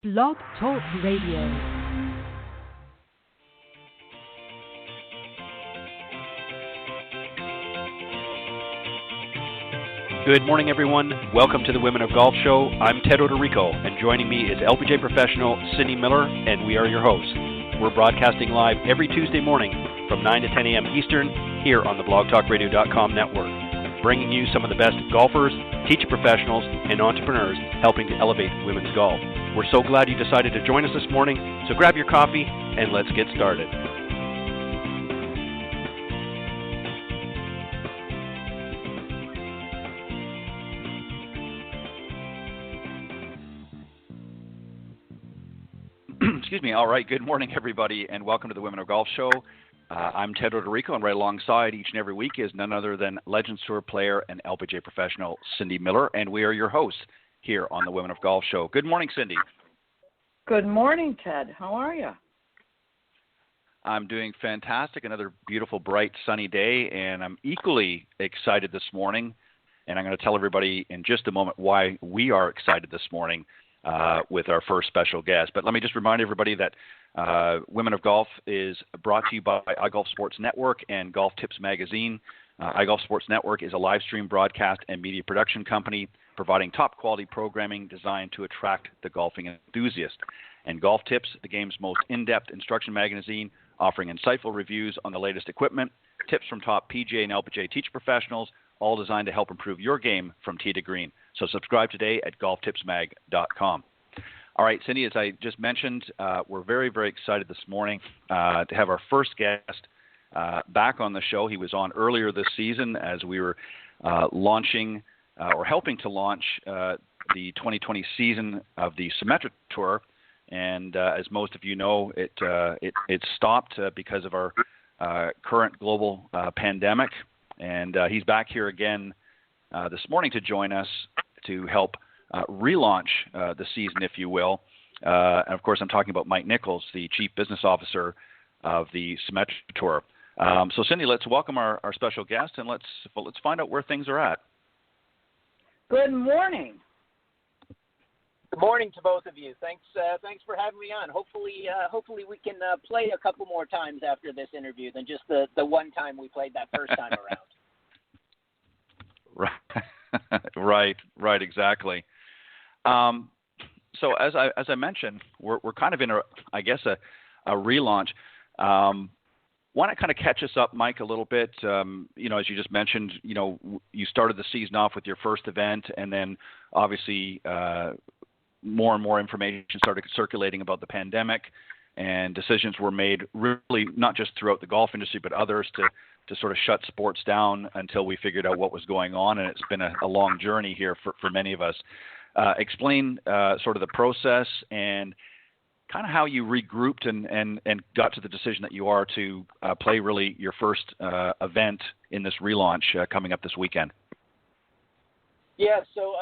Blog Talk Radio. Good morning, everyone. Welcome to the Women of Golf Show. I'm Ted Odorico, and joining me is LPGA professional Cindy Miller, and we are your hosts. We're broadcasting live every Tuesday morning from 9 to 10 a.m. Eastern here on the blogtalkradio.com network, bringing you some of the best golfers, teacher professionals, and entrepreneurs helping to elevate women's golf. We're so glad you decided to join us this morning, so grab your coffee and let's get started. Excuse me. All right. Good morning, everybody, and welcome to the Women of Golf Show. I'm Ted Odorico, and right alongside each and every week is none other than Legends Tour player and LPGA professional Cindy Miller, and we are your hosts here on the Women of Golf Show. Good morning, Cindy. Good morning, Ted. How are you? I'm doing fantastic. Another beautiful, bright, sunny day, and I'm equally excited this morning, and I'm going to tell everybody in just a moment why we are excited this morning with our first special guest. But let me just remind everybody that Women of Golf is brought to you by iGolf Sports Network and Golf Tips Magazine. iGolf Sports Network is a live stream broadcast and media production company providing top quality programming designed to attract the golfing enthusiast. And Golf Tips, the game's most in-depth instruction magazine, offering insightful reviews on the latest equipment, tips from top PGA and LPGA teacher professionals, all designed to help improve your game from tee to green. So subscribe today at golftipsmag.com. All right, Cindy, as I just mentioned, we're very, very excited this morning to have our first guest back on the show. He was on earlier this season as we were launching or helping to launch the 2020 season of the Symetra Tour. And as most of you know, it stopped because of our current global pandemic. And he's back here again this morning to join us to help relaunch the season, if you will. And of course, I'm talking about Mike Nichols, the Chief Business Officer of the Symetra Tour. So, Cindy, let's welcome our special guest, and let's find out where things are at. Good morning. Good morning to both of you. Thanks for having me on. Hopefully we can play a couple more times after this interview than just the one time we played that first time around. Right, exactly. So as I mentioned, we're kind of in a relaunch. Why not kind of catch us up, Mike, a little bit? As you just mentioned, you started the season off with your first event, and then obviously more and more information started circulating about the pandemic, and decisions were made really not just throughout the golf industry, but others to sort of shut sports down until we figured out what was going on, and it's been a long journey here for many of us. Explain sort of the process and kind of how you regrouped and got to the decision that you are to play really your first event in this relaunch coming up this weekend. Yeah, so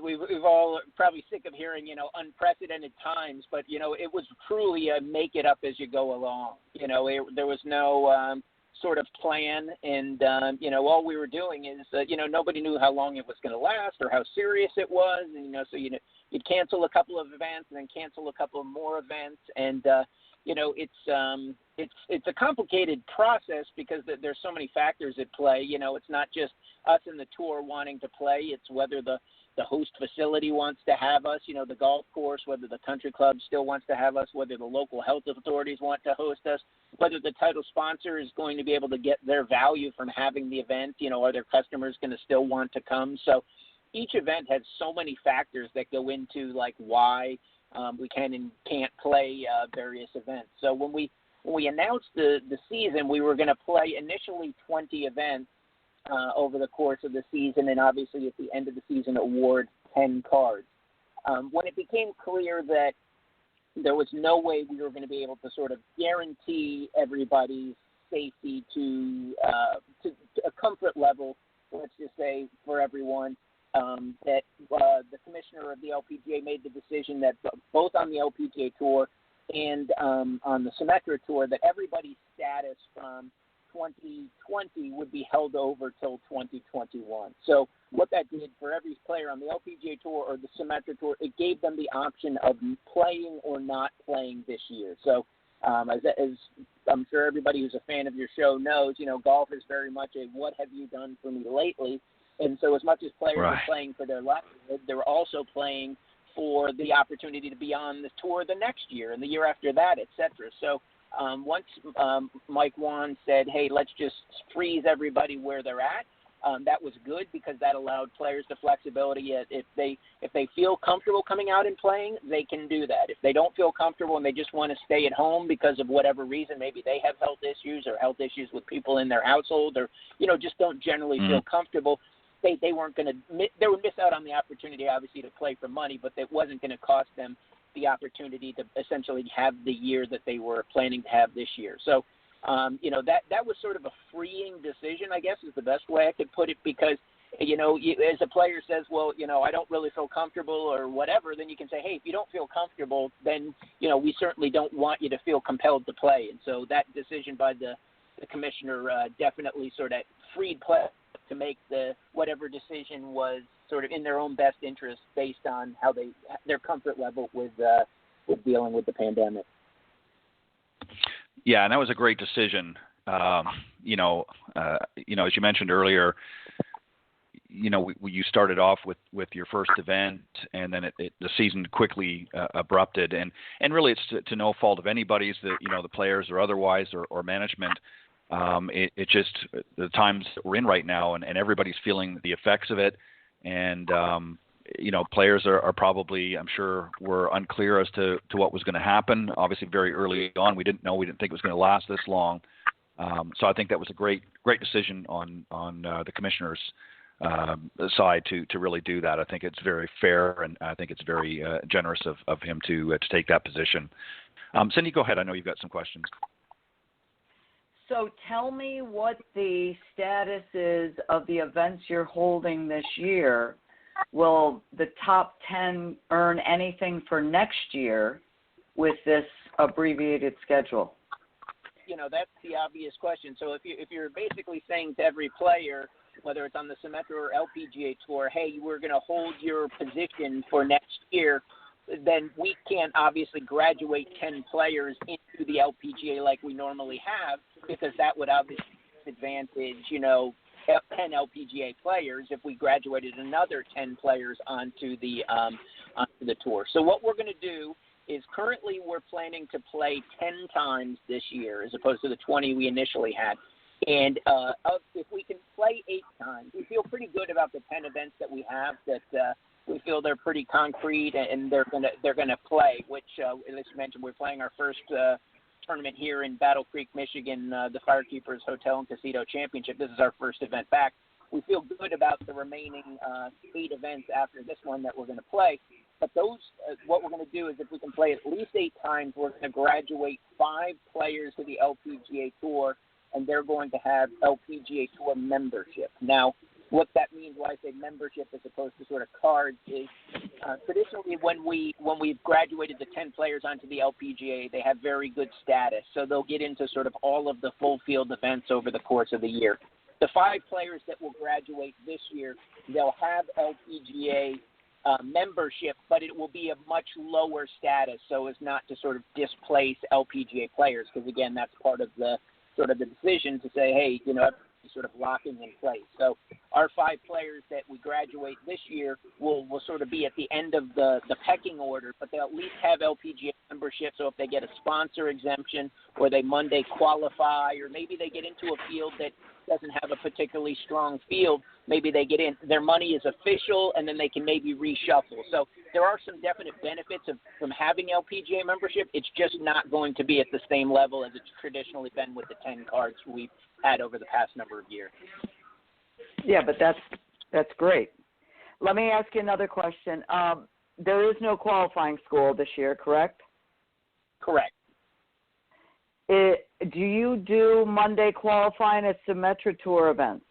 we've all probably sick of hearing unprecedented times, but it was truly a make it up as you go along. There was no sort of plan, and all we were doing is nobody knew how long it was going to last or how serious it was, and so you'd cancel a couple of events and then cancel a couple of more events, and it's a complicated process because there's so many factors at play. It's not just us and the tour wanting to play. It's whether the host facility wants to have us, the golf course, whether the country club still wants to have us, whether the local health authorities want to host us, whether the title sponsor is going to be able to get their value from having the event. Are their customers going to still want to come? So each event has so many factors that go into like why we can and can't play various events. So when we announced the season, we were going to play initially 20 events over the course of the season, and obviously at the end of the season award 10 cards. When it became clear that there was no way we were going to be able to sort of guarantee everybody's safety to a comfort level, let's just say for everyone, that the commissioner of the LPGA made the decision that both on the LPGA Tour and on the Symetra Tour that everybody's status from 2020 would be held over till 2021. So what that did for every player on the LPGA Tour or the Symetra Tour, it gave them the option of playing or not playing this year. So as I'm sure everybody who's a fan of your show knows, golf is very much a what have you done for me lately. And so as much as players are playing for their livelihood, they're also playing for the opportunity to be on the tour the next year and the year after that, et cetera. So once Mike Wan said, hey, let's just freeze everybody where they're at, that was good because that allowed players the flexibility. If they feel comfortable coming out and playing, they can do that. If they don't feel comfortable and they just want to stay at home because of whatever reason, maybe they have health issues or health issues with people in their household or, just don't generally feel comfortable, they weren't going to – they would miss out on the opportunity, obviously, to play for money, but it wasn't going to cost them the opportunity to essentially have the year that they were planning to have this year. So, that was sort of a freeing decision, I guess is the best way I could put it, because, as a player says, well, I don't really feel comfortable or whatever, then you can say, hey, if you don't feel comfortable, then, we certainly don't want you to feel compelled to play. And so that decision by the commissioner definitely sort of freed players to make whatever decision was sort of in their own best interest based on how their comfort level with dealing with the pandemic. Yeah, and that was a great decision. As you mentioned earlier, you started off with your first event, and then the season quickly abrupted, and really it's to no fault of anybody's, the players or otherwise or management. It just the times that we're in right now, and everybody's feeling the effects of it, and players are probably, I'm sure, were unclear as to what was going to happen. Obviously, very early on, we didn't think it was going to last this long. So I think that was a great decision on the commissioner's side to really do that. I think it's very fair, and I think it's very generous of him to take that position. Cindy, go ahead. I know you've got some questions. So tell me what the status is of the events you're holding this year. Will the top 10 earn anything for next year with this abbreviated schedule? That's the obvious question. So if you're basically saying to every player, whether it's on the Symetra or LPGA Tour, hey, we're going to hold your position for next year, then we can't obviously graduate 10 players into the LPGA like we normally have, because that would obviously disadvantage, 10 LPGA players if we graduated another 10 players onto the tour. So what we're going to do is currently we're planning to play 10 times this year as opposed to the 20 we initially had. And if we can play 8 times, we feel pretty good about the 10 events that we have, that we feel they're pretty concrete and they're gonna play, which, as you mentioned, we're playing our first tournament here in Battle Creek, Michigan, the Firekeepers Hotel and Casino Championship. This is our first event back. We feel good about the remaining 8 events after this one that we're going to play. But those, what we're going to do is if we can play at least 8 times, we're going to graduate 5 players to the LPGA Tour, and they're going to have LPGA Tour membership. Now, what that means, why I say membership as opposed to sort of cards, is traditionally when we've graduated the 10 players onto the LPGA, they have very good status, so they'll get into sort of all of the full field events over the course of the year. The 5 players that will graduate this year, they'll have LPGA membership, but it will be a much lower status, so as not to sort of displace LPGA players, because again, that's part of the sort of the decision to say, hey, sort of locking in place. So our 5 players that we graduate this year will sort of be at the end of the pecking order, but they'll at least have LPGA membership. So if they get a sponsor exemption or they Monday qualify, or maybe they get into a field that doesn't have a particularly strong field, maybe they get in, their money is official, and then they can maybe reshuffle. So there are some definite benefits from having LPGA membership. It's just not going to be at the same level as it's traditionally been with the 10 cards we've had over the past number of years. Yeah, but that's great. Let me ask you another question. There is no qualifying school this year, correct? Correct. Do you do Monday qualifying at Symetra Tour events?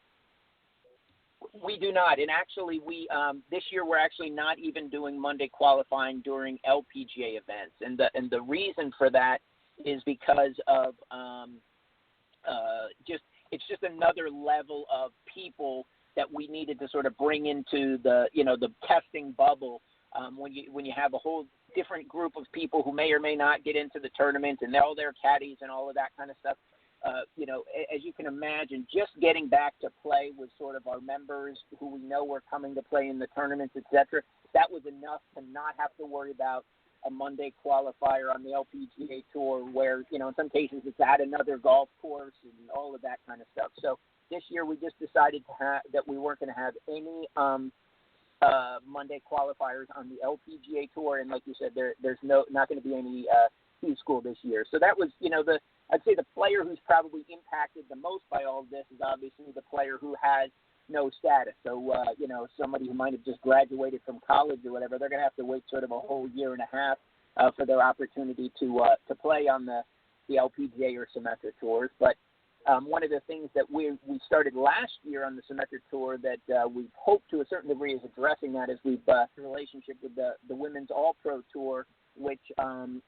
We do not, and actually, we this year we're actually not even doing Monday qualifying during LPGA events, and the reason for that is because of it's just another level of people that we needed to sort of bring into the, the testing bubble. When you have a whole different group of people who may or may not get into the tournament, and they're all their caddies and all of that kind of stuff. As you can imagine, just getting back to play with sort of our members who we know were coming to play in the tournaments, etc. That was enough to not have to worry about a Monday qualifier on the LPGA Tour where, in some cases it's at another golf course and all of that kind of stuff. So this year we just decided that we weren't going to have any Monday qualifiers on the LPGA Tour, and like you said, there's not going to be any Q School this year. So that was, I'd say the player who's probably impacted the most by all of this is obviously the player who has no status. So, somebody who might have just graduated from college or whatever, they're going to have to wait sort of a whole year and a half for their opportunity to play on the LPGA or Symetra tours. But one of the things that we started last year on the Symetra Tour that we hope to a certain degree is addressing that, is we've a relationship with the Women's All-Pro Tour, which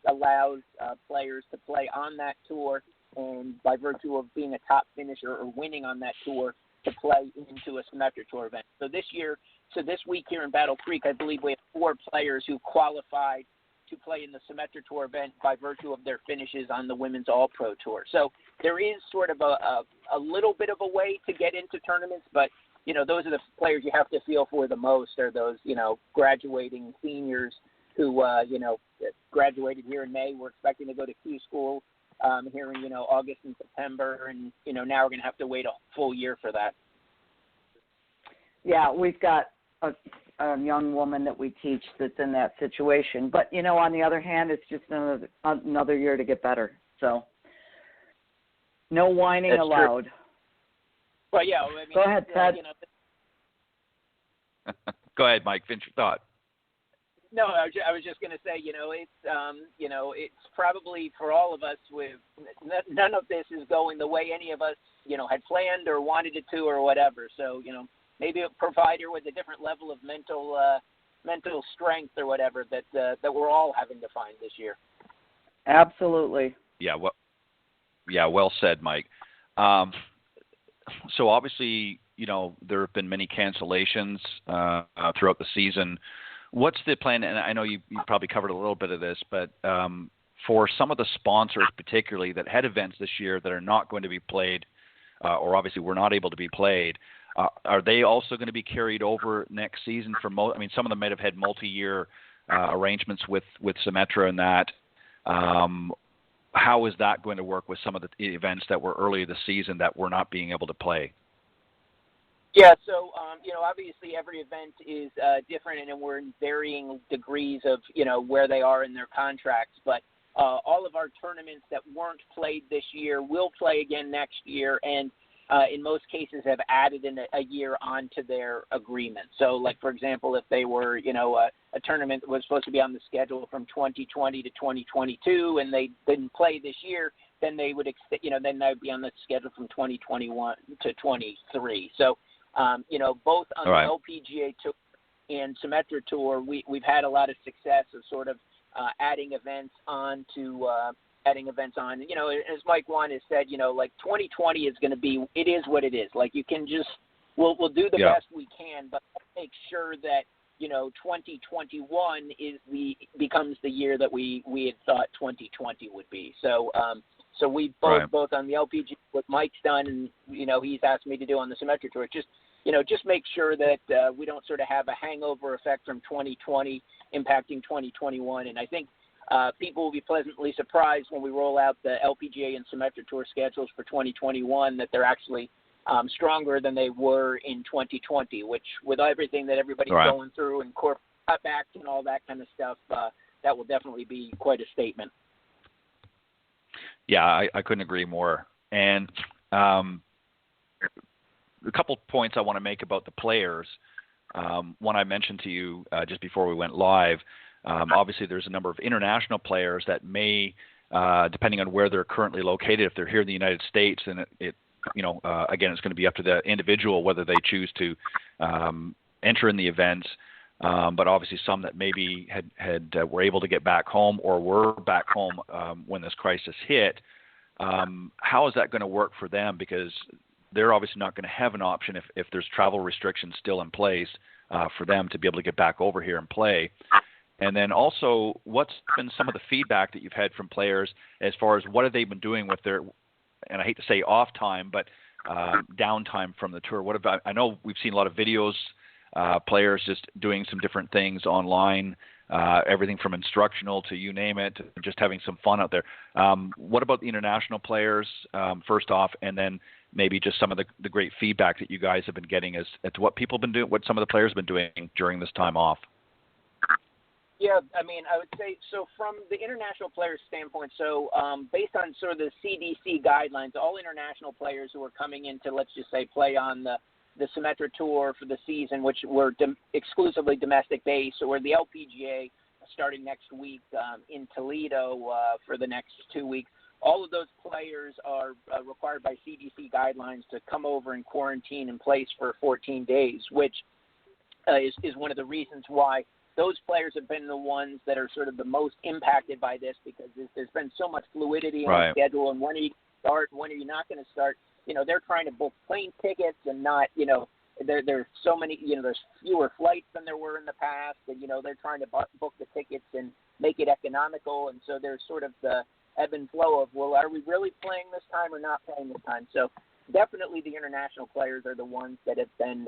allows players to play on that tour, and by virtue of being a top finisher or winning on that tour, to play into a Symetra Tour event. So this week here in Battle Creek, I believe we have 4 players who qualified to play in the Symetra Tour event by virtue of their finishes on the Women's All-Pro Tour. So there is sort of a little bit of a way to get into tournaments, but, those are the players you have to feel for the most, are those, graduating seniors who, graduated here in May. We're expecting to go to Q School here in, August and September, and, now we're going to have to wait a full year for that. Yeah, we've got a young woman that we teach that's in that situation. But, on the other hand, it's just another year to get better. So no whining That's allowed. True. Well, yeah. Go ahead, Ted. Go ahead, Mike. Finish your thought. No, I was just going to say, it's probably for all of us, with none of this is going the way any of us, had planned or wanted it to or whatever. So, maybe a provider with a different level of mental strength or whatever that we're all having to find this year. Absolutely. Yeah. Well said, Mike. So obviously, there have been many cancellations throughout the season. What's the plan? And I know you probably covered a little bit of this, but for some of the sponsors particularly that had events this year that are not going to be played, or obviously were not able to be played, are they also going to be carried over next season? Some of them might have had multi-year arrangements with Symetra and that. How is that going to work with some of the events that were earlier this season that were not being able to play? Yeah, so, obviously every event is different, and we're in varying degrees of, where they are in their contracts. But all of our tournaments that weren't played this year will play again next year, and in most cases have added in a year onto their agreement. So, like, for example, if they were, a tournament that was supposed to be on the schedule from 2020 to 2022, and they didn't play this year, then they would, then that would be on the schedule from 2021 to 23. So, both on right. the LPGA Tour and Symetra Tour, we've had a lot of success of sort of adding events on. As Mike Wan has said, like 2020 is going to be, it is what it is. Like, you can just, we'll do the best we can, but make sure that, 2021 becomes the year that we had thought 2020 would be. So, so we both on the LPG, what Mike's done, and he's asked me to do on the Symetra Tour, just make sure that we don't sort of have a hangover effect from 2020 impacting 2021. And I think people will be pleasantly surprised when we roll out the LPGA and Symetra Tour schedules for 2021 that they're actually stronger than they were in 2020, which, with everything that everybody's going through and corporate cutbacks and all that kind of stuff, that will definitely be quite a statement. Yeah, I couldn't agree more. And a couple points I want to make about the players. One I mentioned to you just before we went live. Obviously, there's a number of international players that may, depending on where they're currently located, if they're here in the United States, then again, it's going to be up to the individual whether they choose to enter in the events. But obviously, some that maybe were able to get back home or were back home when this crisis hit. How is that going to work for them? Because they're obviously not going to have an option if there's travel restrictions still in place for them to be able to get back over here and play. And then also, what's been some of the feedback that you've had from players as far as what have they been doing with their, and I hate to say off time, but downtime from the tour? I know we've seen a lot of videos, players just doing some different things online, everything from instructional to you name it, just having some fun out there. What about the international players, first off, and then maybe just some of the great feedback that you guys have been getting as to what people have been doing, what some of the players have been doing during this time off? Yeah, I mean, I would say, so from the international players' standpoint, so based on sort of the CDC guidelines, all international players who are coming in to, let's just say, play on the Symetra Tour for the season, which were exclusively domestic-based, or the LPGA starting next week in Toledo for the next 2 weeks, all of those players are required by CDC guidelines to come over and quarantine in place for 14 days, which is one of the reasons why those players have been the ones that are sort of the most impacted by this, because there's been so much fluidity in the schedule, and when are you going to start, when are you not going to start. You know, they're trying to book plane tickets and not, you know, there's so many, you know, there's fewer flights than there were in the past, and, you know, they're trying to book the tickets and make it economical, and so there's sort of the ebb and flow of, well, are we really playing this time or not playing this time? So definitely the international players are the ones that have been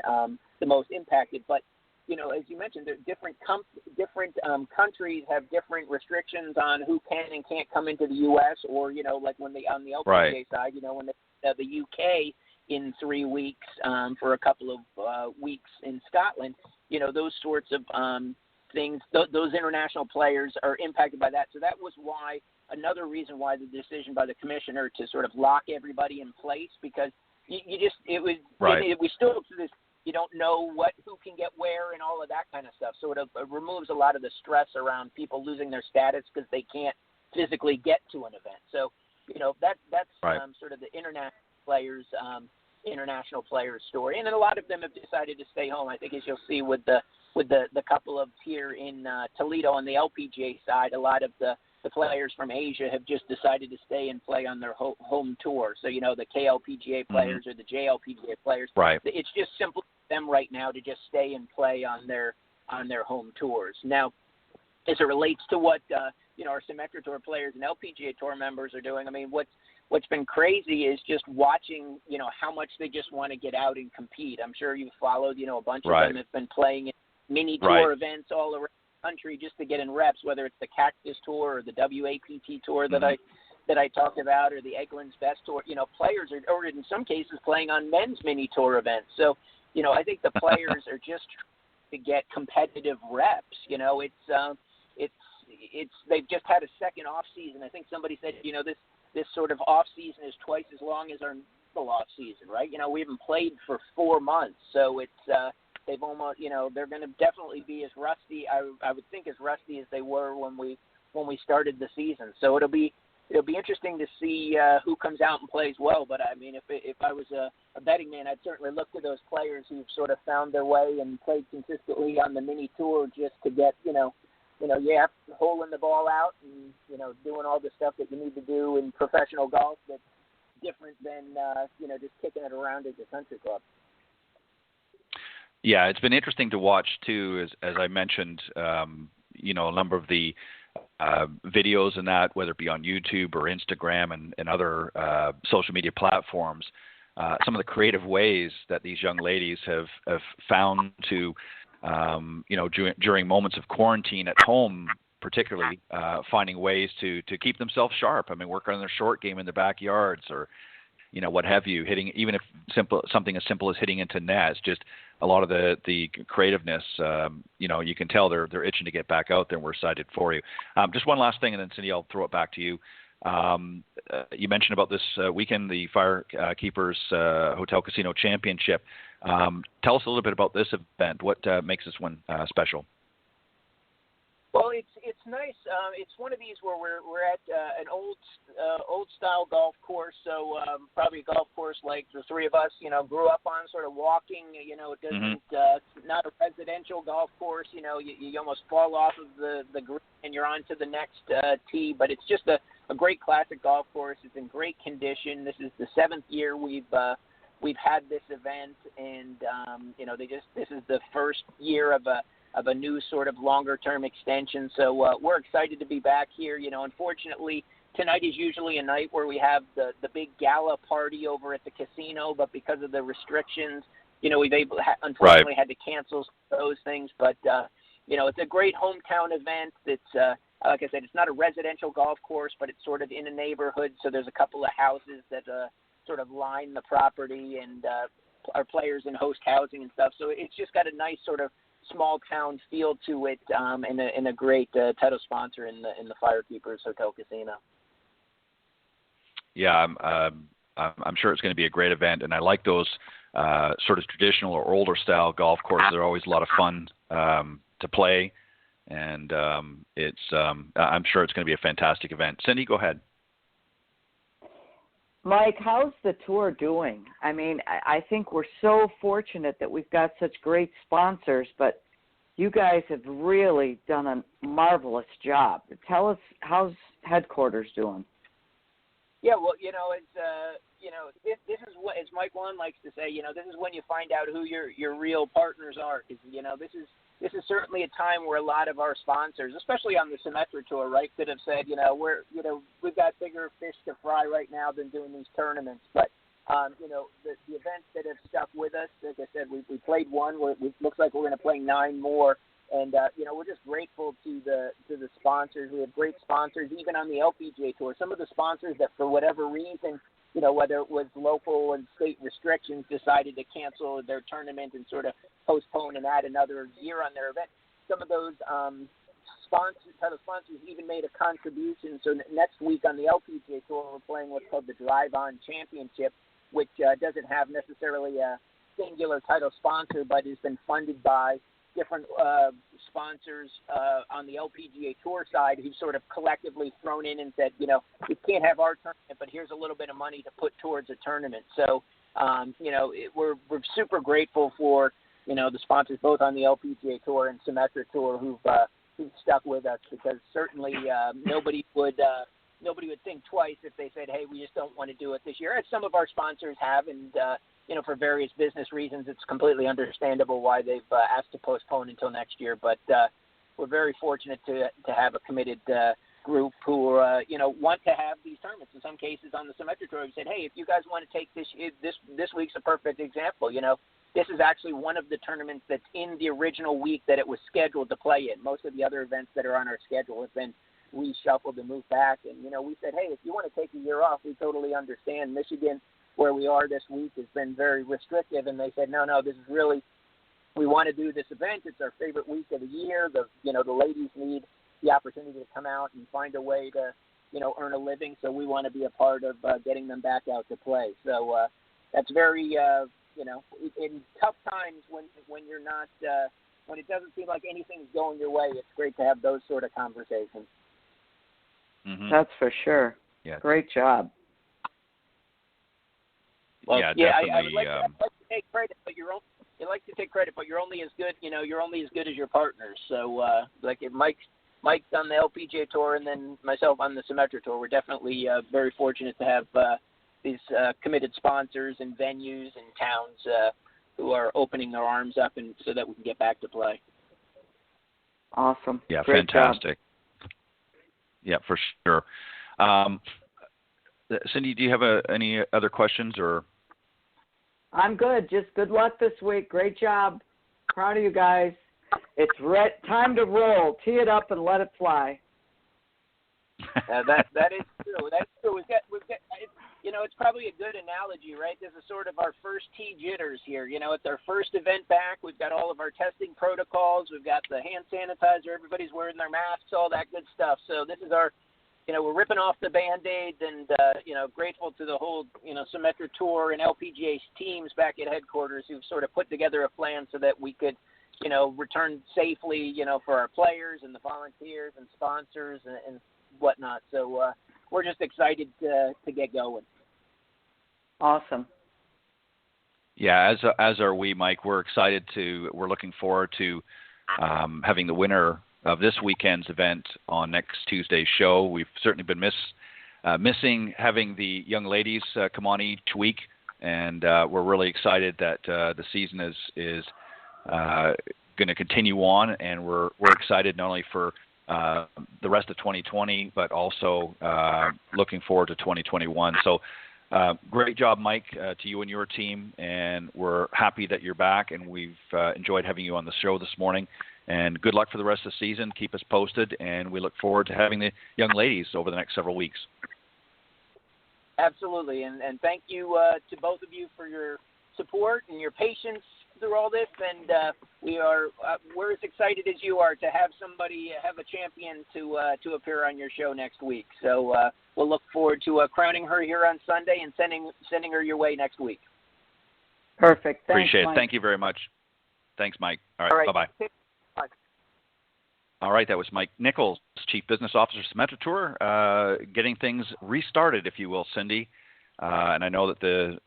the most impacted, but you know, as you mentioned, different countries have different restrictions on who can and can't come into the U.S. or, you know, like when they on the LPGA side, you know, when the U.K. in 3 weeks for a couple of weeks in Scotland, you know, those sorts of things, those international players are impacted by that. So that was why, another reason why the decision by the commissioner to sort of lock everybody in place, because we still to this, you don't know who can get where and all of that kind of stuff. So it removes a lot of the stress around people losing their status because they can't physically get to an event. So, you know, that's sort of the international players story. And then a lot of them have decided to stay home. I think, as you'll see with the couple of here in Toledo on the LPGA side, a lot of the players from Asia have just decided to stay and play on their home tour. So, you know, the KLPGA players or the JLPGA players, it's just simple for them right now to just stay and play on their home tours. Now, as it relates to what, you know, our Symetra Tour players and LPGA Tour members are doing, I mean, what's been crazy is just watching, you know, how much they just want to get out and compete. I'm sure you've followed, you know, a bunch of them have been playing in mini tour events all around country just to get in reps, whether it's the Cactus Tour or the WAPT Tour that I talked about, or the Eggland's Best Tour. You know, players are, or in some cases, playing on men's mini tour events. So, you know, I think the players are just trying to get competitive reps. You know, they've just had a second off season. I think somebody said, you know, this sort of off season is twice as long as our normal off season, right? You know, we haven't played for 4 months, so it's they've almost, you know, they're going to definitely be as rusty, I would think, as rusty as they were when we started the season. So it'll be interesting to see who comes out and plays well. But I mean, if I was a betting man, I'd certainly look to those players who've sort of found their way and played consistently on the mini tour just to get, holing the ball out and, you know, doing all the stuff that you need to do in professional golf that's different than, just kicking it around at your country club. Yeah, it's been interesting to watch too, as I mentioned, a number of the videos and that, whether it be on YouTube or Instagram and other social media platforms, some of the creative ways that these young ladies have found to, during moments of quarantine at home, particularly finding ways to keep themselves sharp. I mean, work on their short game in their backyards or, what have you, hitting, even if something as simple as hitting into nets, just a lot of the creativeness, you can tell they're itching to get back out there, and we're excited for you. Just one last thing, and then Cindy, I'll throw it back to you. You mentioned about this weekend, the Firekeepers Hotel Casino Championship. Tell us a little bit about this event. What makes this one special? Well, it's nice. It's one of these where we're at an old style golf course. So probably a golf course like the three of us, grew up on, sort of walking. It doesn't not a residential golf course. You almost fall off of the green and you're on to the next tee. But it's just a great classic golf course. It's in great condition. This is the 7th year we've we've had this event, and this is the first year of a new sort of longer-term extension. So we're excited to be back here. Unfortunately, tonight is usually a night where we have the big gala party over at the casino, but because of the restrictions, we've unfortunately had to cancel those things. But it's a great hometown event. It's like I said, it's not a residential golf course, but it's sort of in a neighborhood. So there's a couple of houses that sort of line the property, and our players in host housing and stuff. So it's just got a nice sort of small town feel to it, and a great title sponsor in the Firekeepers Hotel Casino. Yeah, I'm sure it's going to be a great event, and I like those sort of traditional or older style golf courses. They're always a lot of fun to play, and I'm sure it's going to be a fantastic event. Cindy, go ahead. Mike, how's the tour doing? I mean, I think we're so fortunate that we've got such great sponsors, but you guys have really done a marvelous job. Tell us, how's headquarters doing? Yeah, well, this is what, as Mike Wan likes to say, this is when you find out who your real partners are, because this is certainly a time where a lot of our sponsors, especially on the Symetra tour, right, could have said, we've got bigger fish to fry right now than doing these tournaments. But the events that have stuck with us, like I said, we played one. It looks like we're going to play 9 more, and we're just grateful to the sponsors. We have great sponsors, even on the LPGA tour. Some of the sponsors that, for whatever reason, whether it was local and state restrictions, decided to cancel their tournament and sort of postpone and add another year on their event. Some of those title sponsors even made a contribution. So next week on the LPGA tour, we're playing what's called the Drive-On Championship, which doesn't have necessarily a singular title sponsor, but has been funded by different sponsors on the LPGA tour side who've sort of collectively thrown in and said, we can't have our tournament, but here's a little bit of money to put towards a tournament. So, we're super grateful for, the sponsors both on the LPGA tour and Symetra tour who've stuck with us, because certainly nobody would think twice if they said, hey, we just don't want to do it this year, as some of our sponsors have, and for various business reasons, it's completely understandable why they've asked to postpone until next year. But we're very fortunate to have a committed group who, want to have these tournaments. In some cases on the Symetra tour, we said, hey, if you guys want to take this week's a perfect example. This is actually one of the tournaments that's in the original week that it was scheduled to play in. Most of the other events that are on our schedule have been reshuffled and moved back. And, we said, hey, if you want to take a year off, we totally understand. Michigan, where we are this week, has been very restrictive, and they said, no, this is really, we want to do this event. It's our favorite week of the year. The ladies need the opportunity to come out and find a way to, earn a living. So we want to be a part of getting them back out to play. So that's very, in tough times when you're not, when it doesn't seem like anything's going your way, it's great to have those sort of conversations. Mm-hmm. That's for sure. Yeah. Great job. Well, yeah, I would like to take credit, but you're only as good. You're only as good as your partners. So, like if Mike's on the LPGA tour, and then myself on the Symetra tour, we're definitely very fortunate to have these committed sponsors and venues and towns who are opening their arms up, and so that we can get back to play. Awesome. Yeah, great fantastic. Job. Yeah, for sure. Cindy, do you have any other questions or? I'm good. Just good luck this week. Great job. Proud of you guys. It's time to roll. Tee it up and let it fly. That is true. That's true. We've got. It's probably a good analogy, right? This is sort of our first tee jitters here. It's our first event back. We've got all of our testing protocols. We've got the hand sanitizer. Everybody's wearing their masks, all that good stuff. So this is our. We're ripping off the Band-Aid, and, grateful to the whole, Symetra Tour and LPGA teams back at headquarters who've sort of put together a plan so that we could, return safely, for our players and the volunteers and sponsors and whatnot. So we're just excited to get going. Awesome. Yeah, as are we, Mike. We're excited we're looking forward to having the winner of this weekend's event on next Tuesday's show. We've certainly been missing having the young ladies come on each week and we're really excited that the season is going to continue on, and we're excited not only for the rest of 2020, but also looking forward to 2021. So great job, Mike, to you and your team, and we're happy that you're back, and we've enjoyed having you on the show this morning. And good luck for the rest of the season. Keep us posted, and we look forward to having the young ladies over the next several weeks. Absolutely, and thank you to both of you for your support and your patience through all this. And we're as excited as you are to have a champion to appear on your show next week. So we'll look forward to crowning her here on Sunday and sending her your way next week. Perfect. Thanks, Appreciate it. Mike. Thank you very much. Thanks, Mike. All right. Bye-bye. Bye. All right, that was Mike Nichols, Chief Business Officer, Symetra Tour, getting things restarted, if you will, Cindy. And I know that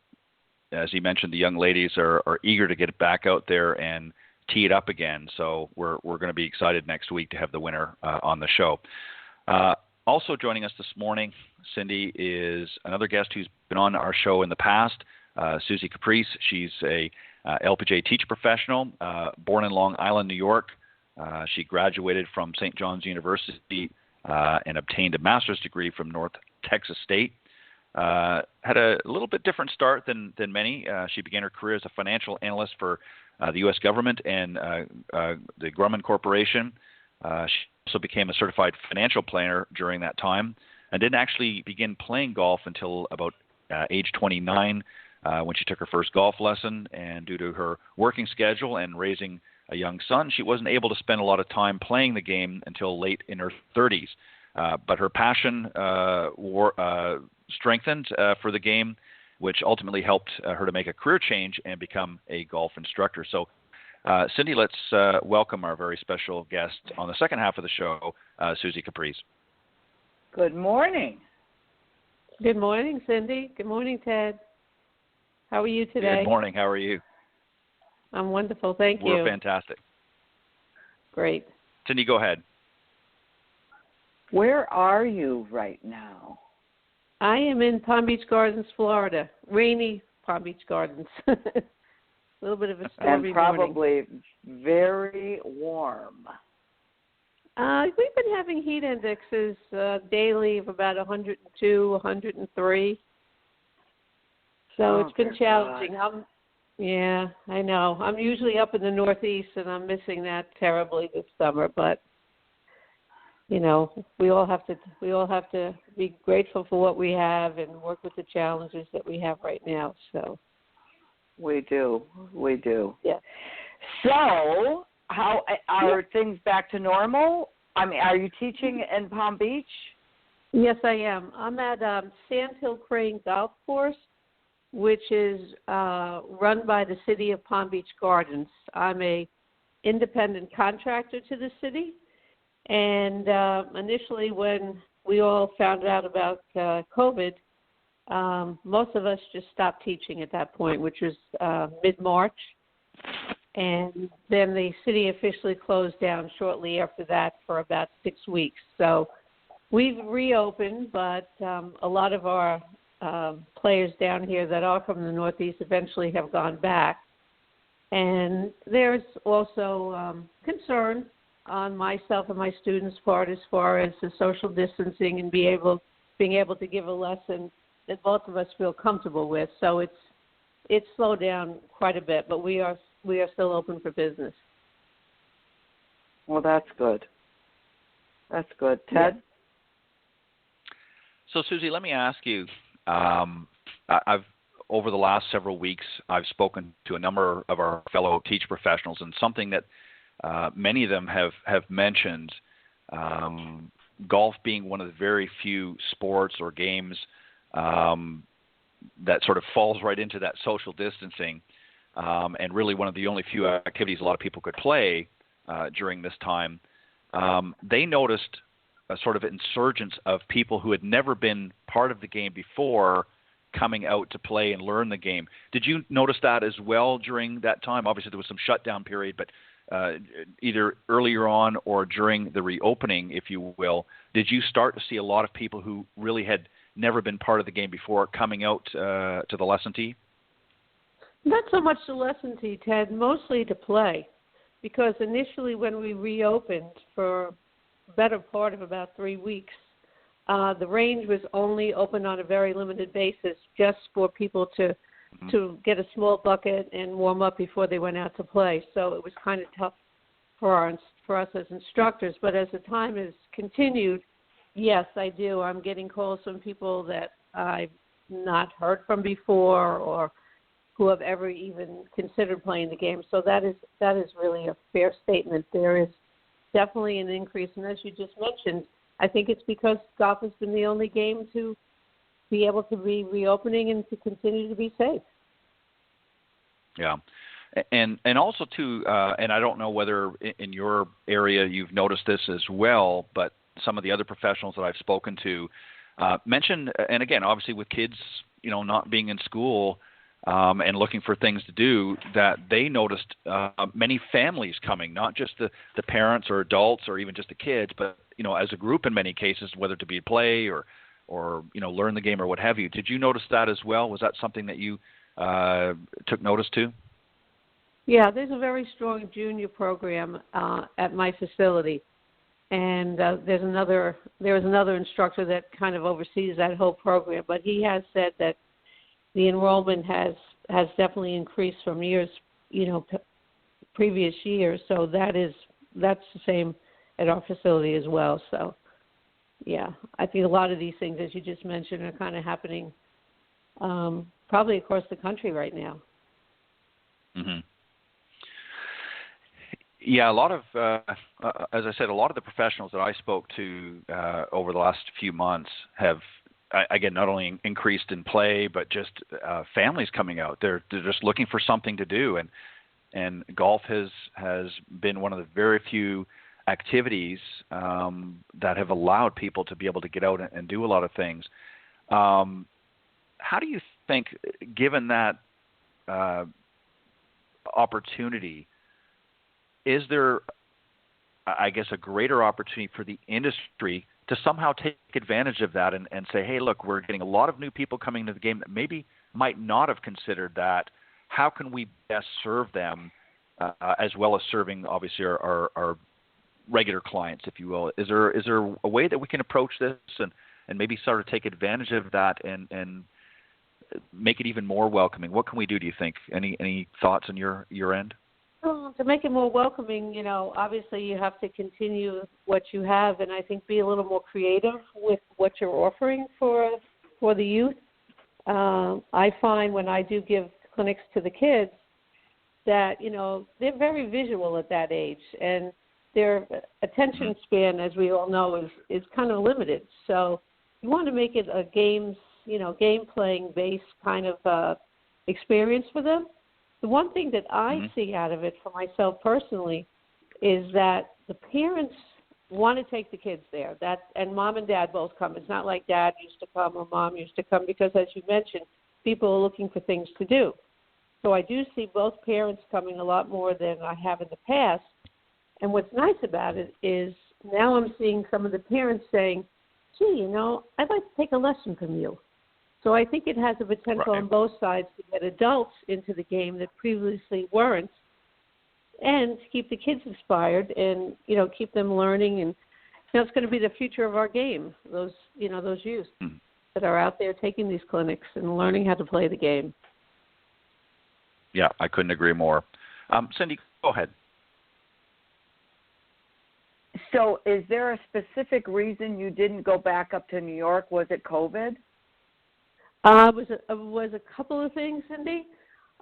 as you mentioned, the young ladies are eager to get back out there and tee it up again. So we're going to be excited next week to have the winner on the show. Also joining us this morning, Cindy, is another guest who's been on our show in the past, Suzi Caprise. She's a LPGA teacher professional, born in Long Island, New York. She graduated from St. John's University and obtained a master's degree from North Texas State. Had a little bit different start than many. She began her career as a financial analyst for the U.S. government and the Grumman Corporation. She also became a certified financial planner during that time and didn't actually begin playing golf until about age 29 when she took her first golf lesson. And due to her working schedule and raising a young son, she wasn't able to spend a lot of time playing the game until late in her 30s. But her passion strengthened for the game, which ultimately helped her to make a career change and become a golf instructor. So, Cindy, let's welcome our very special guest on the second half of the show, Suzi Caprise. Good morning. Good morning, Cindy. Good morning, Ted. How are you today? Good morning. How are you? I'm wonderful. Thank you. We're fantastic. Great. Cindy, go ahead. Where are you right now? I am in Palm Beach Gardens, Florida. Rainy Palm Beach Gardens. A little bit of a stormy And probably morning. very warm. We've been having heat indexes daily of about 102, 103. So it's been challenging. Yeah, I know. I'm usually up in the Northeast, and I'm missing that terribly this summer. But you know, we all have to be grateful for what we have and work with the challenges that we have right now. So we do. Yeah. So, how are things back to normal? I mean, are you teaching in Palm Beach? Yes, I am. I'm at Sandhill Crane Golf Course, which is run by the City of Palm Beach Gardens. I'm a independent contractor to the city, and initially when we all found out about COVID, most of us just stopped teaching at that point, which was mid-March, and then the city officially closed down shortly after that for about 6 weeks. So we've reopened, but a lot of our players down here that are from the Northeast eventually have gone back. And there's also concern on myself and my students' part as far as the social distancing and being able to give a lesson that both of us feel comfortable with. So it's slowed down quite a bit, but we are still open for business. Well, that's good. That's good. Ted? Yeah. So, Suzi, let me ask you, I've over the last several weeks, I've spoken to a number of our fellow teacher professionals, and something that many of them have mentioned, golf being one of the very few sports or games that sort of falls right into that social distancing, and really one of the only few activities a lot of people could play during this time. They noticed a sort of insurgence of people who had never been part of the game before coming out to play and learn the game. Did you notice that as well during that time? Obviously, there was some shutdown period, but either earlier on or during the reopening, if you will, did you start to see a lot of people who really had never been part of the game before coming out to the lesson tee? Not so much to lesson to, Ted, mostly to play. Because initially when we reopened for the better part of about 3 weeks, the range was only open on a very limited basis just for people to get a small bucket and warm up before they went out to play. So it was kind of tough for us as instructors. But as the time has continued, yes, I do. I'm getting calls from people that I've not heard from before or who have ever even considered playing the game. So that is really a fair statement. There is definitely an increase. And as you just mentioned, I think it's because golf has been the only game to be able to be reopening and to continue to be safe. Yeah. And also, too, and I don't know whether in your area you've noticed this as well, but some of the other professionals that I've spoken to mentioned, and again, obviously with kids, not being in school and looking for things to do, that they noticed many families coming, not just the parents or adults or even just the kids, but, as a group in many cases, whether to be play or learn the game or what have you. Did you notice that as well? Was that something that you took notice to? Yeah, there's a very strong junior program at my facility, and there was another instructor that kind of oversees that whole program. But he has said that the enrollment has definitely increased from years, previous years. So that's the same at our facility as well. So, yeah, I think a lot of these things, as you just mentioned, are kind of happening probably across the country right now. Mm-hmm. Yeah, a lot of, as I said, a lot of the professionals that I spoke to over the last few months have, again, not only increased in play, but just families coming out. They're just looking for something to do, and golf has been one of the very few activities that have allowed people to be able to get out and do a lot of things. How do you think, given that opportunity, is there, I guess, a greater opportunity for the industry to somehow take advantage of that and say, hey, look, we're getting a lot of new people coming to the game that maybe might not have considered that. How can we best serve them as well as serving, obviously, our regular clients, if you will? Is there a way that we can approach this and maybe sort of take advantage of that and make it even more welcoming? What can we do, do you think? Any thoughts on your end? Well, to make it more welcoming, obviously you have to continue what you have, and I think be a little more creative with what you're offering for the youth. I find when I do give clinics to the kids that, they're very visual at that age, and their attention span, as we all know, is kind of limited. So you want to make it a game-playing based kind of experience for them. The one thing that I see out of it for myself personally is that the parents want to take the kids there. And mom and dad both come. It's not like dad used to come or mom used to come because, as you mentioned, people are looking for things to do. So I do see both parents coming a lot more than I have in the past. And what's nice about it is now I'm seeing some of the parents saying, gee, I'd like to take a lesson from you. So I think it has the potential on both sides to get adults into the game that previously weren't, and to keep the kids inspired and, keep them learning. And it's going to be the future of our game, those youth that are out there taking these clinics and learning how to play the game. Yeah, I couldn't agree more. Cindy, go ahead. So is there a specific reason you didn't go back up to New York? Was it COVID? It was a couple of things, Cindy.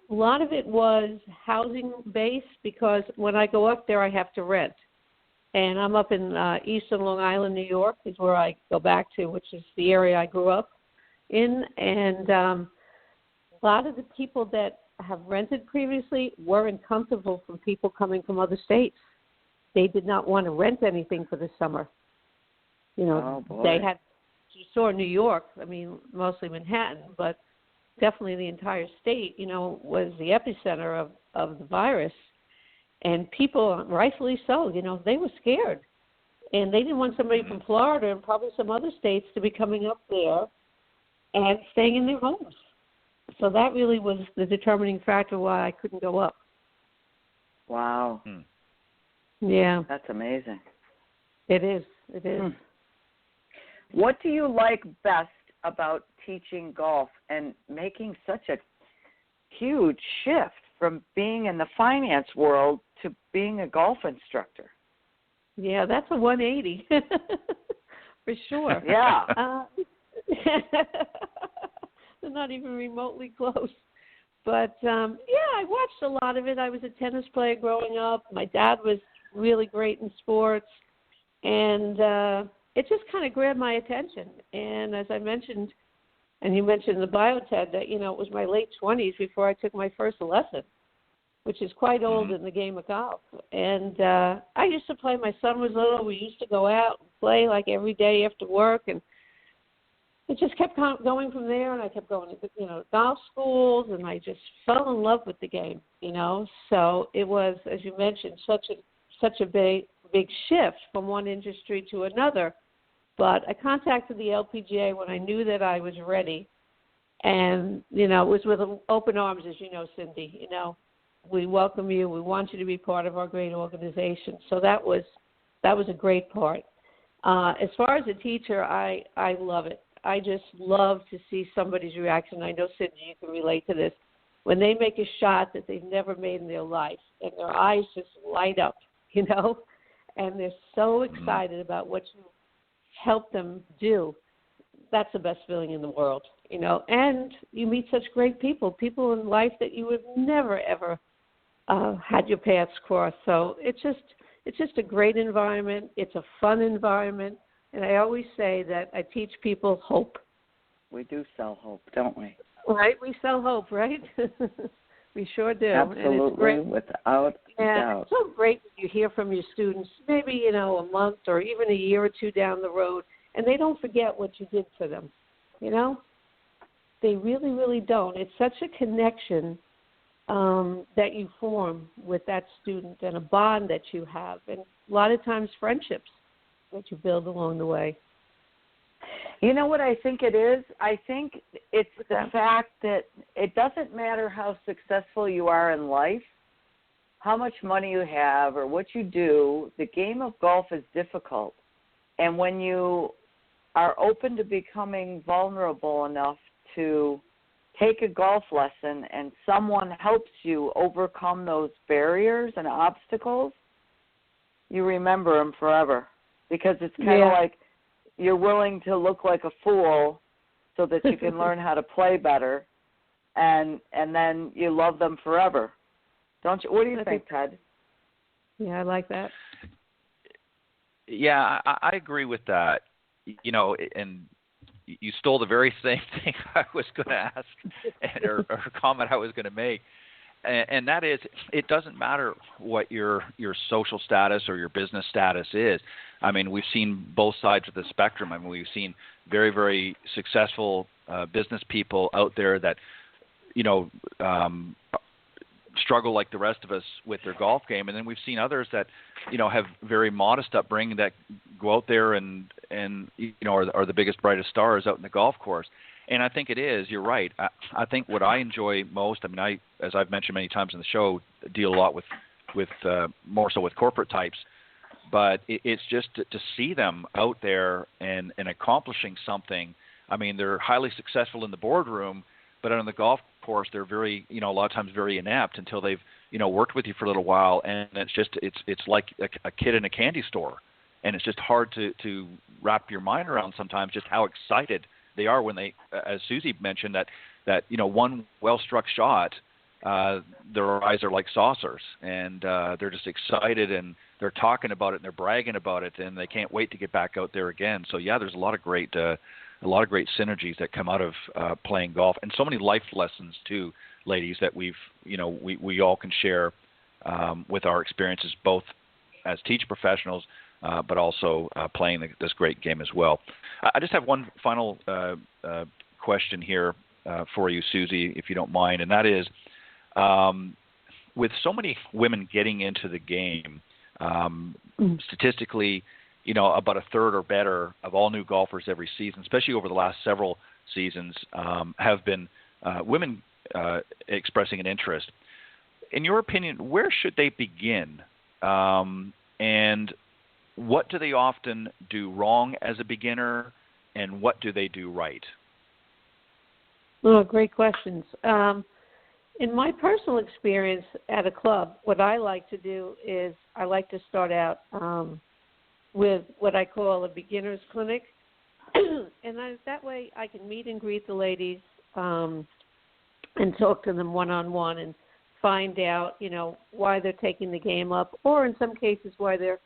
A lot of it was housing-based because when I go up there, I have to rent. And I'm up in eastern Long Island, New York, is where I go back to, which is the area I grew up in. And a lot of the people that have rented previously weren't comfortable from people coming from other states. They did not want to rent anything for the summer. They had. You saw New York, mostly Manhattan, but definitely the entire state, was the epicenter of the virus. And people, rightfully so, they were scared. And they didn't want somebody from Florida and probably some other states to be coming up there and staying in their homes. So that really was the determining factor why I couldn't go up. Wow. Yeah. That's amazing. It is. It is. What do you like best about teaching golf and making such a huge shift from being in the finance world to being a golf instructor? Yeah, that's a 180 for sure. Yeah. They're not even remotely close. But, I watched a lot of it. I was a tennis player growing up. My dad was really great in sports. And it just kind of grabbed my attention. And as I mentioned, and you mentioned the biotech, that, it was my late 20s before I took my first lesson, which is quite old in the game of golf. And I used to play. My son was little. We used to go out and play like every day after work. And it just kept going from there. And I kept going to, golf schools. And I just fell in love with the game, So it was, as you mentioned, such a big shift from one industry to another. But I contacted the LPGA when I knew that I was ready. And, it was with open arms, as you know, Cindy. We welcome you. We want you to be part of our great organization. So that was a great part. As far as a teacher, I love it. I just love to see somebody's reaction. I know, Cindy, you can relate to this. When they make a shot that they've never made in their life, and their eyes just light up, and they're so excited about what you help them do. That's the best feeling in the world, And you meet such great people in life that you would never, ever had your paths cross. So it's just a great environment. It's a fun environment. And I always say that I teach people hope. We do sell hope, don't we? Right? We sell hope, right? We sure do. Absolutely, without a doubt. It's so great when you hear from your students, maybe, a month or even a year or two down the road, and they don't forget what you did for them, They really, really don't. It's such a connection that you form with that student and a bond that you have, and a lot of times friendships that you build along the way. You know what I think it is? I think it's the fact that it doesn't matter how successful you are in life, how much money you have, or what you do, the game of golf is difficult. And when you are open to becoming vulnerable enough to take a golf lesson and someone helps you overcome those barriers and obstacles, you remember them forever. Because it's kind of like you're willing to look like a fool so that you can learn how to play better, and then you love them forever. Don't you? What do you think, Ted? Yeah, I like that. Yeah, I agree with that. And you stole the very same thing I was going to ask or comment I was going to make. And that is, it doesn't matter what your social status or your business status is. I mean, we've seen both sides of the spectrum. I mean, we've seen very, very successful business people out there that, struggle like the rest of us with their golf game. And then we've seen others that, have very modest upbringing that go out there and are the biggest, brightest stars out in the golf course. And I think it is. You're right. I think what I enjoy most. I mean, as I've mentioned many times in the show, deal a lot with more so with corporate types. But it's just to see them out there and accomplishing something. I mean, they're highly successful in the boardroom, but on the golf course, they're very, a lot of times very inept until they've, worked with you for a little while, and it's like a kid in a candy store, and it's just hard to wrap your mind around sometimes just how excited they are when they, as Suzi mentioned, that one well-struck shot, their eyes are like saucers, and they're just excited, and they're talking about it, and they're bragging about it, and they can't wait to get back out there again. So yeah, there's a lot of great synergies that come out of playing golf, and so many life lessons too, ladies, that we all can share with our experiences, both as teacher professionals, but also playing this great game as well. I just have one final question here for you, Suzi, if you don't mind, and that is, with so many women getting into the game, statistically, about a third or better of all new golfers every season, especially over the last several seasons, have been women expressing an interest. In your opinion, where should they begin? And what do they often do wrong as a beginner, and what do they do right? Oh, great questions. In my personal experience at a club, what I like to do is I like to start out with what I call a beginner's clinic. And that way I can meet and greet the ladies and talk to them one-on-one and find out, why they're taking the game up, or in some cases why they're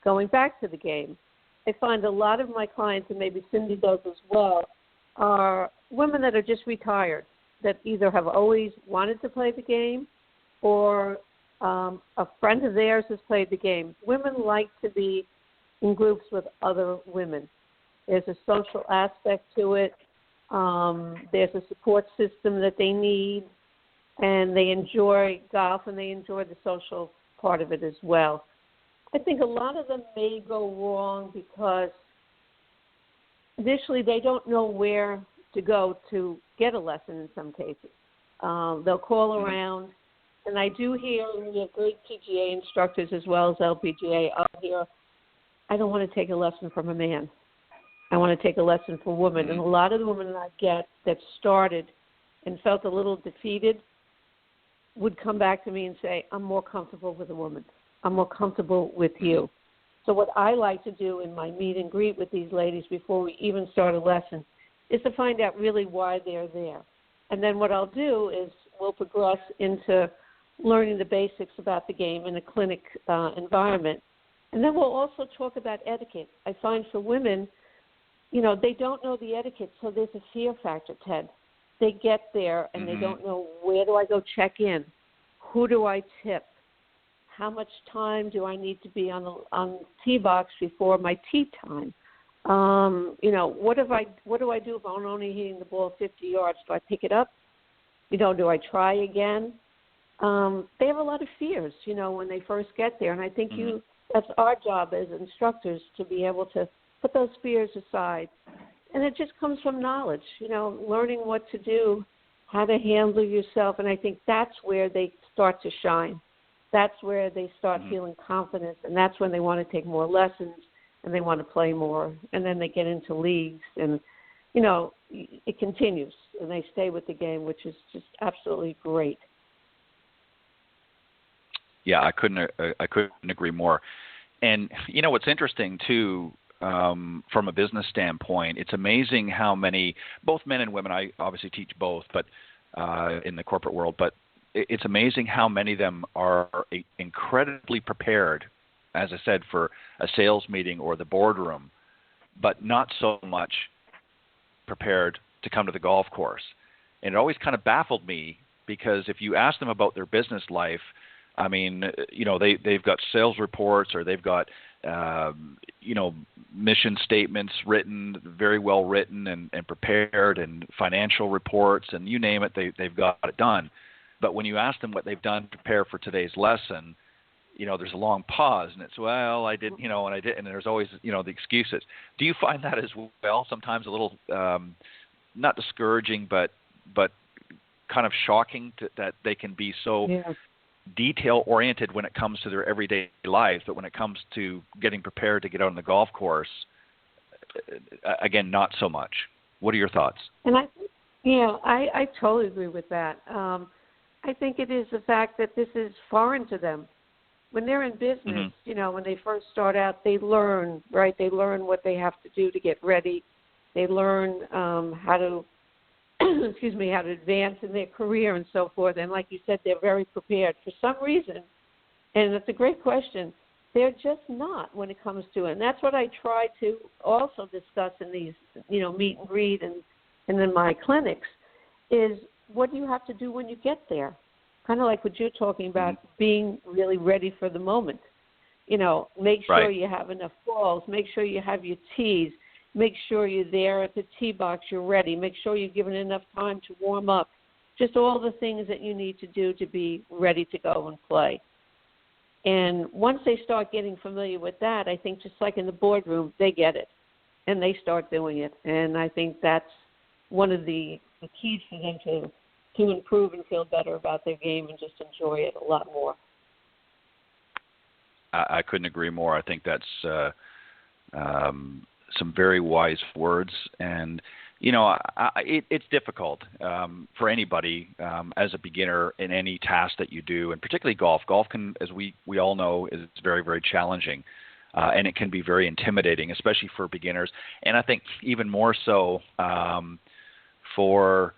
going back to the game. I find a lot of my clients, and maybe Cindy does as well, are women that are just retired, that either have always wanted to play the game or a friend of theirs has played the game. Women like to be in groups with other women. There's a social aspect to it. There's a support system that they need, and they enjoy golf and they enjoy the social part of it as well. I think a lot of them may go wrong because initially they don't know where to go to get a lesson in some cases. They'll call around, and I do hear, we have great PGA instructors as well as LPGA. I'll hear, I don't want to take a lesson from a man. I want to take a lesson from women. And a lot of the women I get that started and felt a little defeated would come back to me and say, I'm more comfortable with a woman. I'm more comfortable with you. So what I like to do in my meet and greet with these ladies before we even start a lesson is to find out really why they're there. And then what I'll do is we'll progress into learning the basics about the game in a clinic environment. And then we'll also talk about etiquette. I find for women, they don't know the etiquette, so there's a fear factor, Ted. They get there and they don't know, where do I go check in? Who do I tip? How much time do I need to be on the tee box before my tee time? What do I do if I'm only hitting the ball 50 yards? Do I pick it up? Do I try again? They have a lot of fears, when they first get there. And I think that's our job as instructors to be able to put those fears aside. And it just comes from knowledge, learning what to do, how to handle yourself. And I think that's where they start to shine. That's where they start feeling confident, and that's when they want to take more lessons and they want to play more. And then they get into leagues, and, it continues, and they stay with the game, which is just absolutely great. Yeah, I couldn't agree more. And, what's interesting, too, from a business standpoint, it's amazing how many, both men and women, I obviously teach both, but in the corporate world, but it's amazing how many of them are incredibly prepared, as I said, for a sales meeting or the boardroom, but not so much prepared to come to the golf course. And it always kind of baffled me, because if you ask them about their business life, I mean, they've got sales reports, or they've got, mission statements written, very well written and prepared, and financial reports, and you name it, they've got it done. But when you ask them what they've done to prepare for today's lesson, there's a long pause, and it's, well, I didn't, and I didn't, and there's always, the excuses. Do you find that as well? Sometimes a little, not discouraging, but kind of shocking that they can be so detail-oriented when it comes to their everyday life, but when it comes to getting prepared to get out on the golf course, again, not so much. What are your thoughts? And I totally agree with that. I think it is the fact that this is foreign to them. When they're in business, when they first start out, they learn, right? They learn what they have to do to get ready. They learn how to, how to advance in their career and so forth. And like you said, they're very prepared. For some reason, and it's a great question, they're just not when it comes to it. And that's what I try to also discuss in these, meet and greet and in my clinics, is what do you have to do when you get there? Kind of like what you're talking about, being really ready for the moment. Make sure you have enough balls. Make sure you have your tees. Make sure you're there at the tee box, you're ready. Make sure you're given enough time to warm up. Just all the things that you need to do to be ready to go and play. And once they start getting familiar with that, I think just like in the boardroom, they get it, and they start doing it. And I think that's one of the keys for them to improve and feel better about their game and just enjoy it a lot more. I couldn't agree more. I think that's some very wise words. And, it's difficult for anybody as a beginner in any task that you do, and particularly golf. Golf can, as we all know, is very, very challenging. And it can be very intimidating, especially for beginners. And I think even more so for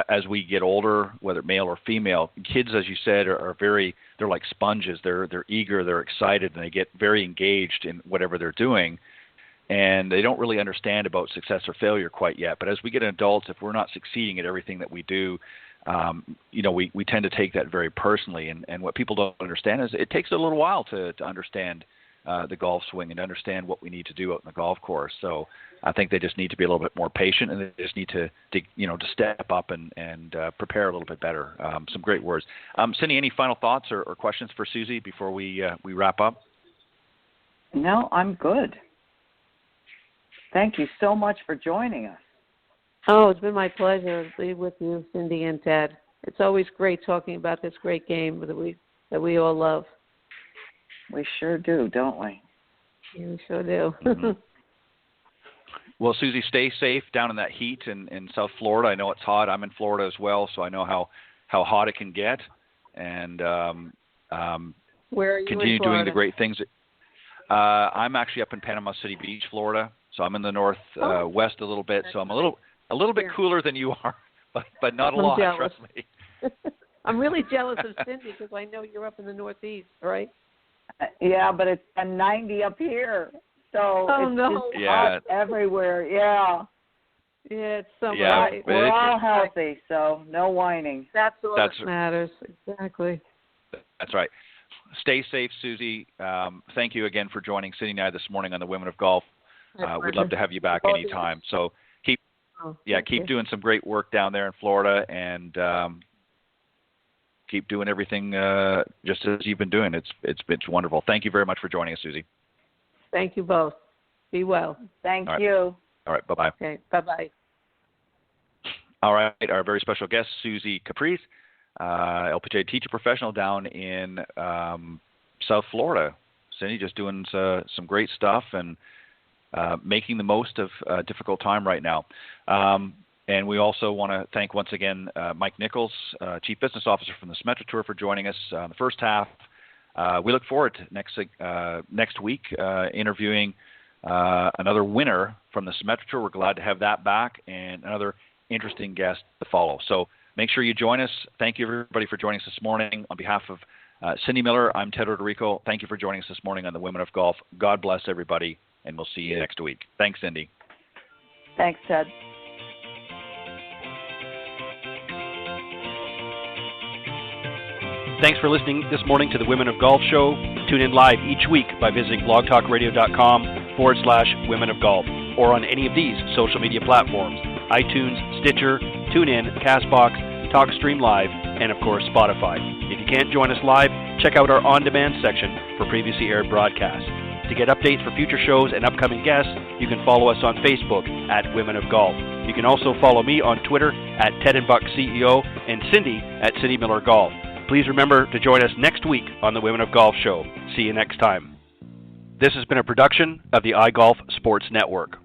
as we get older, whether male or female, kids, as you said, they're like sponges. They're eager, they're excited, and they get very engaged in whatever they're doing. And they don't really understand about success or failure quite yet. But as we get adults, if we're not succeeding at everything that we do, we tend to take that very personally. And what people don't understand is it takes a little while to understand the golf swing and understand what we need to do out in the golf course. So I think they just need to be a little bit more patient, and they just need to step up and prepare a little bit better. Some great words. Cindy, any final thoughts or questions for Suzi before we wrap up? No, I'm good. Thank you so much for joining us. Oh, it's been my pleasure to be with you, Cindy and Ted. It's always great talking about this great game that we all love. We sure do, don't we? Yeah, we sure do. Mm-hmm. Well, Suzi, stay safe down in that heat in South Florida. I know it's hot. I'm in Florida as well, so I know how hot it can get. And where are you continue in doing the great things. I'm actually up in Panama City Beach, Florida. So I'm in the north west a little bit. So I'm a little bit cooler than you are, but not a lot. Jealous. Trust me. I'm really jealous of Cindy because I know you're up in the Northeast, right? Yeah, but it's 90 up here, so it's hot everywhere. Yeah. Yeah, it's summer. Yeah, right? We're all healthy, so no whining. That's all that matters. Exactly. That's right. Stay safe, Suzi. Thank you again for joining Cindy and I this morning on the Women of Golf. We'd love to have you back anytime. So keep doing some great work down there in Florida, and keep doing everything just as you've been doing. It's wonderful. Thank you very much for joining us, Suzi. Thank you both. Be well. Thank you. All right. Bye-bye. Okay. Bye-bye. All right. Our very special guest, Suzi Caprise, LPGA teacher professional down in South Florida. Cindy just doing some great stuff and making the most of a difficult time right now. And we also want to thank once again Mike Nichols, Chief Business Officer from the Symetra Tour, for joining us in the first half. We look forward to next week interviewing another winner from the Symetra Tour. We're glad to have that back, and another interesting guest to follow. So make sure you join us. Thank you, everybody, for joining us this morning. On behalf of Cindy Miller, I'm Ted Roderico. Thank you for joining us this morning on the Women of Golf. God bless everybody, and we'll see you next week. Thanks, Cindy. Thanks, Ted. Thanks for listening this morning to the Women of Golf Show. Tune in live each week by visiting blogtalkradio.com/Women of Golf, or on any of these social media platforms: iTunes, Stitcher, TuneIn, CastBox, TalkStream Live, and of course Spotify. If you can't join us live, check out our on-demand section for previously aired broadcasts. To get updates for future shows and upcoming guests, you can follow us on Facebook at Women of Golf. You can also follow me on Twitter at Ted and Buck CEO, and Cindy at Cindy Miller Golf. Please remember to join us next week on the Women of Golf Show. See you next time. This has been a production of the iGolf Sports Network.